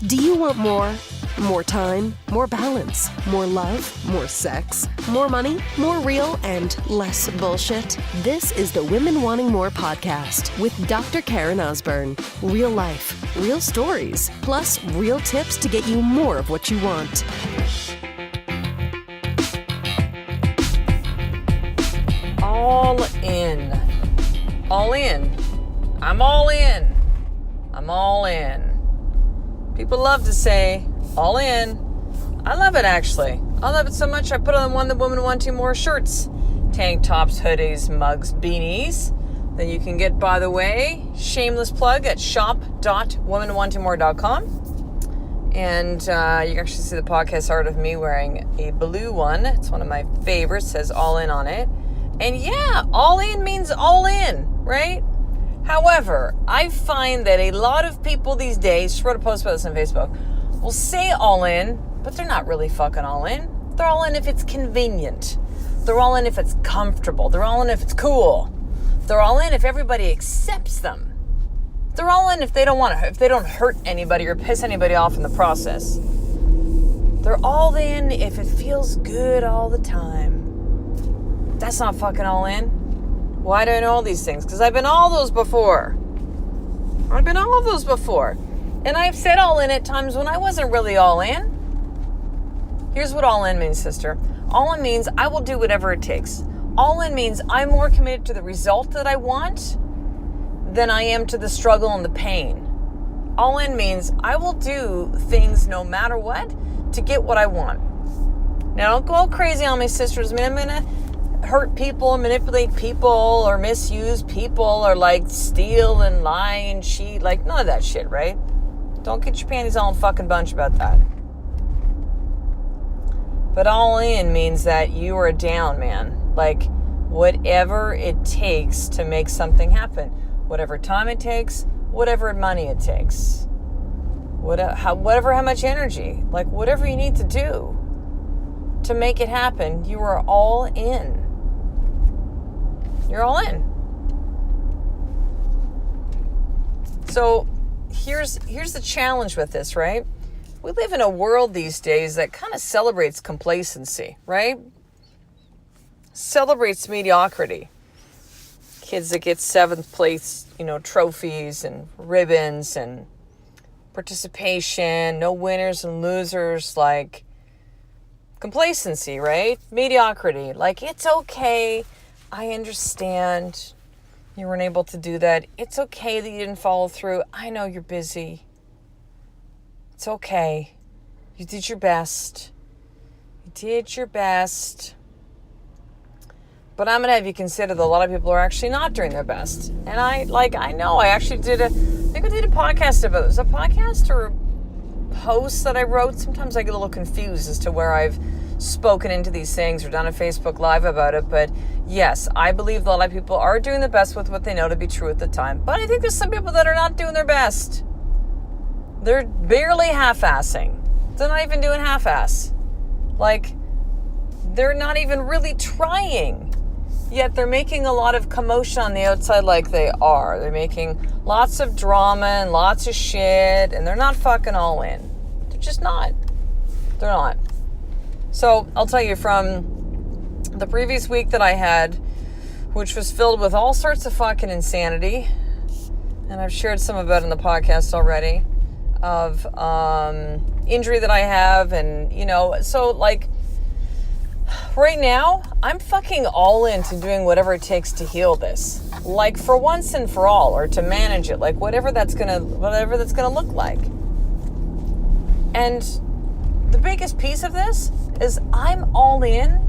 Do you want more? More time, more balance, more love, more sex, more money, more real, and less bullshit? This is the Women Wanting More podcast with Dr. Karen Osborne. Real life, real stories, plus real tips to get you more of what you want. All in. All in. I'm all in. I'm all in. People love to say, all in. I love it, actually. I love it so much I put on one of the Women Wanting More shirts. Tank tops, hoodies, mugs, beanies. That you can get, by the way, shameless plug at shop.womenwantingmore.com. And you can actually see the podcast art of me wearing a blue one. It's one of my favorites. It says all in on it. And yeah, all in means all in, right? However, I find that a lot of people these days, just wrote a post about this on Facebook, will say all in, but they're not really fucking all in. They're all in if it's convenient. They're all in if it's comfortable. They're all in if it's cool. They're all in if everybody accepts them. They're all in if they don't hurt anybody or piss anybody off in the process. They're all in if it feels good all the time. That's not fucking all in. Why do I know all these things? Because I've been all those before. I've been all of those before. And I've said all in at times when I wasn't really all in. Here's what all in means, sister. All in means I will do whatever it takes. All in means I'm more committed to the result that I want than I am to the struggle and the pain. All in means I will do things no matter what to get what I want. Now, don't go all crazy on me, sisters. I mean, I'm going to hurt people, manipulate people, or misuse people, or like steal and lie and cheat. Like, none of that shit, right? Don't get your panties all in fucking bunch about that. But all in means that you are down, man. Like, whatever it takes to make something happen. Whatever time it takes, whatever money it takes. Whatever, how much energy. Like, whatever you need to do to make it happen, you are all in. You're all in. So here's the challenge with this, right? We live in a world these days that kind of celebrates complacency, right? Celebrates mediocrity. Kids that get 7th place, trophies and ribbons and participation, no winners and losers, like complacency, right? Mediocrity. Like, it's okay. I understand you weren't able to do that. It's okay that you didn't follow through. I know you're busy. It's okay. You did your best. You did your best. But I'm going to have you consider that a lot of people are actually not doing their best. And I actually did I think I did a podcast about it. Was it a podcast or a post that I wrote? Sometimes I get a little confused as to where I've spoken into these things or done a Facebook Live about it. But yes, I believe a lot of people are doing the best with what they know to be true at the time. But I think there's some people that are not doing their best. They're barely half-assing. They're not even doing half-ass. Like, they're not even really trying. Yet they're making a lot of commotion on the outside like they are. They're making lots of drama and lots of shit, and they're not fucking all in. They're just not. They're not. So I'll tell you, from the previous week that I had, which was filled with all sorts of fucking insanity, and I've shared some of it in the podcast already, of injury that I have, and, so like, right now, I'm fucking all into doing whatever it takes to heal this. Like, for once and for all, or to manage it, like whatever that's gonna look like. And the biggest piece of this is I'm all in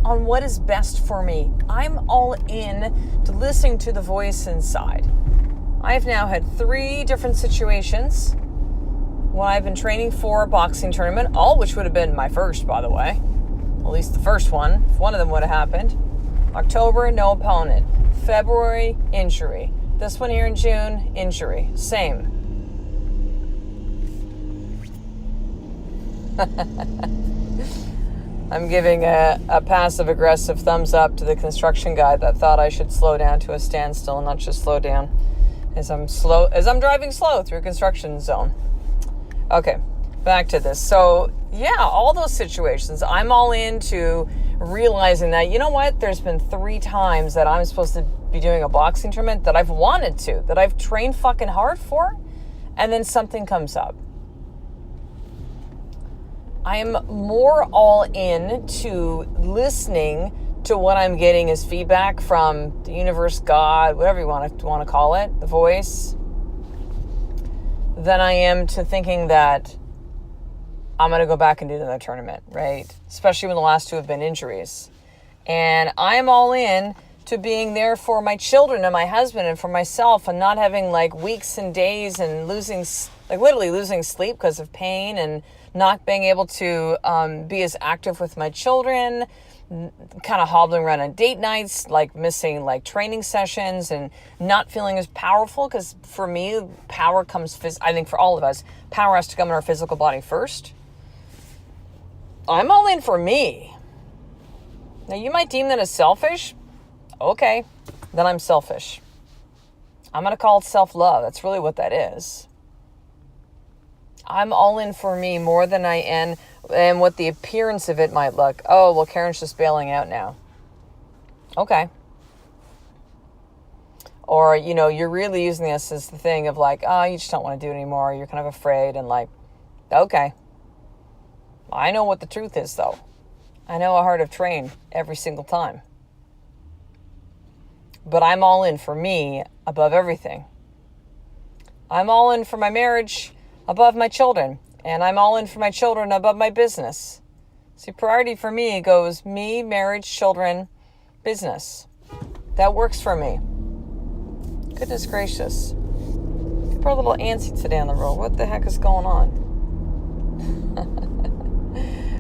on what is best for me. I'm all in to listening to the voice inside. I've now had 3 different situations when I've been training for a boxing tournament, all which would have been my first, by the way. At least the first one, if one of them would have happened. October, no opponent. February, injury. This one here in June, injury. Same. I'm giving a passive-aggressive thumbs up to the construction guy that thought I should slow down to a standstill and not just slow down as I'm driving slow through a construction zone. Okay, back to this. So, yeah, all those situations, I'm all into realizing that, you know what, there's been 3 times that I'm supposed to be doing a boxing tournament that I've wanted to, that I've trained fucking hard for, and then something comes up. I am more all in to listening to what I'm getting as feedback from the universe, God, whatever you want to call it, the voice, than I am to thinking that I'm going to go back and do another tournament, right? Especially when the last 2 have been injuries. And I'm all in to being there for my children and my husband and for myself, and not having like weeks and days and literally losing sleep because of pain, and not being able to be as active with my children, kind of hobbling around on date nights, like missing like training sessions, and not feeling as powerful. Because for me, power comes, I think for all of us, power has to come in our physical body first. I'm all in for me. Now, you might deem that as selfish. Okay, then I'm selfish. I'm going to call it self-love. That's really what that is. I'm all in for me more than I am, and what the appearance of it might look. Oh, well, Karen's just bailing out now. Okay. Or, you're really using this as the thing of like, oh, you just don't want to do it anymore. You're kind of afraid, and like, okay. I know what the truth is, though. I know how hard I've trained every single time. But I'm all in for me above everything. I'm all in for my marriage above my children. And I'm all in for my children above my business. See, priority for me goes me, marriage, children, business. That works for me. Goodness gracious. People are a little antsy today on the road. What the heck is going on?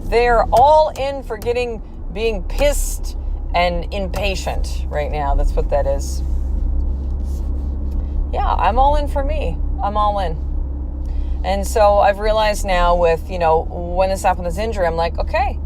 They are all in for being pissed and impatient right now. That's what that is. Yeah, I'm all in for me. I'm all in. And so I've realized now with, when this happened, this injury, I'm like, okay,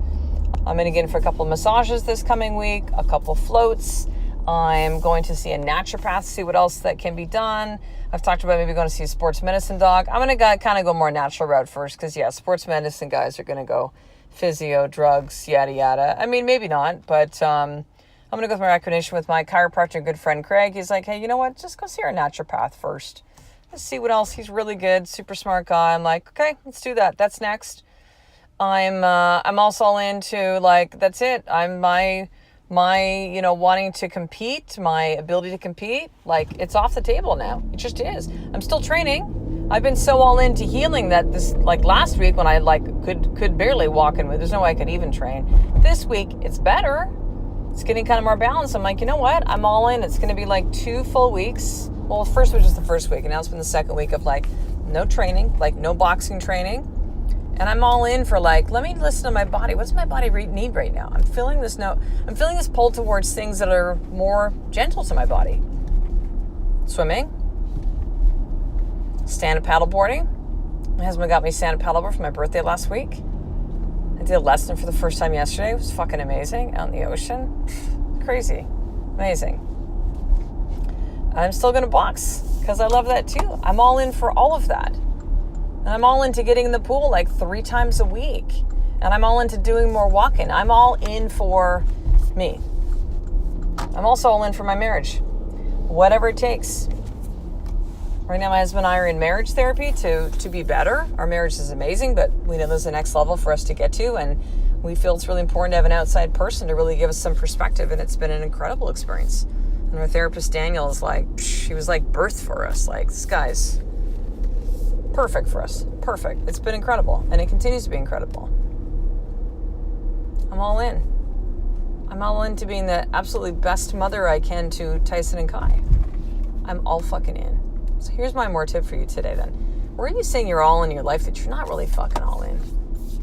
I'm going to get in for a couple of massages this coming week, a couple of floats. I'm going to see a naturopath, see what else that can be done. I've talked about maybe going to see a sports medicine doc. I'm going to kind of go more natural route first because, yeah, sports medicine guys are going to go physio, drugs, yada, yada. I mean, maybe not, but I'm going to go through my recommendation with my chiropractor, good friend Craig. He's like, hey, you know what? Just go see our naturopath first. Let's see what else. He's really good, super smart guy. I'm like, okay, let's do that. That's next. I'm also all into like, that's it. I'm my wanting to compete, my ability to compete, like it's off the table now. It just is. I'm still training. I've been so all into healing that this, like last week when I like could barely walk in with, there's no way I could even train. This week it's better. It's getting kind of more balanced. I'm like, you know what? I'm all in. It's going to be like 2 full weeks. Well, first was just the first week, and now it's been the second week of like no training, like no boxing training. And I'm all in for like, let me listen to my body. What's my body need right now? I'm feeling this pull towards things that are more gentle to my body. Swimming, stand-up paddleboarding. My husband got me stand-up paddleboard for my birthday last week. I did a lesson for the first time yesterday. It was fucking amazing out in the ocean. Crazy. Amazing. I'm still going to box because I love that too. I'm all in for all of that. And I'm all into getting in the pool like 3 times a week. And I'm all into doing more walking. I'm all in for me. I'm also all in for my marriage. Whatever it takes. Right now, my husband and I are in marriage therapy to be better. Our marriage is amazing, but we know there's a next level for us to get to. And we feel it's really important to have an outside person to really give us some perspective. And it's been an incredible experience. And our therapist, Daniel, is like, he was like birth for us. Like, this guy's perfect for us. Perfect. It's been incredible. And it continues to be incredible. I'm all in. I'm all into being the absolutely best mother I can to Tyson and Kai. I'm all fucking in. So here's my more tip for you today then. Where are you saying you're all in your life that you're not really fucking all in?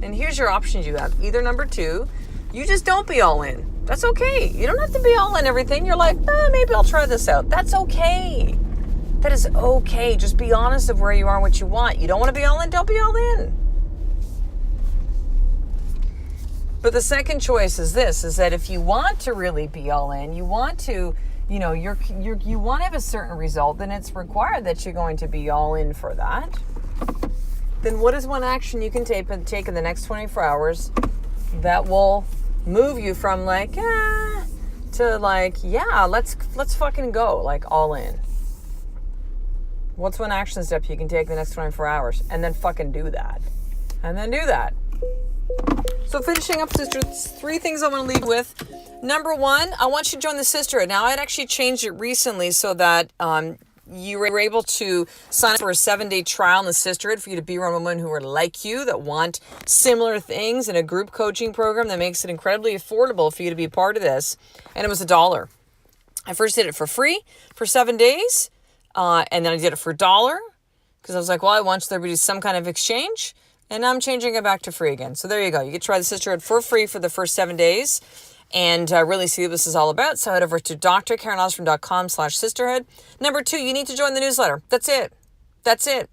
And here's your options you have. Either number 2, you just don't be all in. That's okay. You don't have to be all in everything. You're like, maybe I'll try this out. That's okay. That is okay. Just be honest of where you are and what you want. You don't want to be all in, don't be all in. But the second choice is this, is that if you want to really be all in, you want to, you want to have a certain result, then it's required that you're going to be all in for that. then what is one action you can take in the next 24 hours that will move you from like, to like, yeah, let's fucking go, like all in? What's one action step you can take the next 24 hours? And then fucking do that. And then do that. So finishing up, sisters, 3 things I want to leave with. Number 1, I want you to join the sisterhood. Now, I'd actually changed it recently so that you were able to sign up for a 7-day trial in the sisterhood for you to be around women who are like you, that want similar things, in a group coaching program that makes it incredibly affordable for you to be a part of this. And it was $1. I first did it for free for 7 days. And then I did it for $1 because I was like, well, I want there to be some kind of exchange, and I'm changing it back to free again. So there you go. You get to try the sisterhood for free for the first 7 days and really see what this is all about. So head over to drkarenosborn.com/sisterhood. Number 2, you need to join the newsletter. That's it. That's it.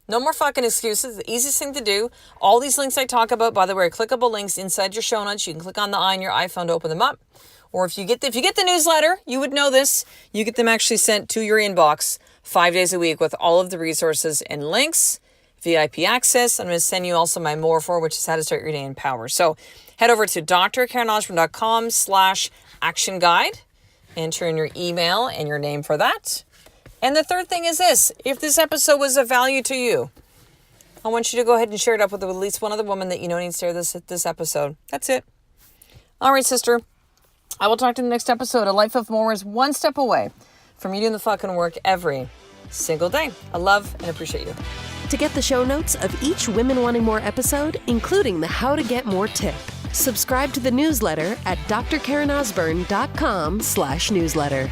No more fucking excuses. The easiest thing to do. All these links I talk about, by the way, are clickable links inside your show notes. You can click on the eye on your iPhone to open them up. Or if you get the newsletter, you would know this. You get them actually sent to your inbox 5 days a week with all of the resources and links, VIP access. I'm going to send you also my More For, which is how to start your day in power. So head over to drkarenosborn.com/action guide. Enter in your email and your name for that. And the third thing is this. If this episode was of value to you, I want you to go ahead and share it up with at least one other woman that you know needs to hear this episode. That's it. All right, sister. I will talk to you in the next episode. A life of more is one step away from you doing the fucking work every single day. I love and appreciate you. To get the show notes of each Women Wanting More episode, including the How to Get More tip, subscribe to the newsletter at drkarenosborn.com/newsletter.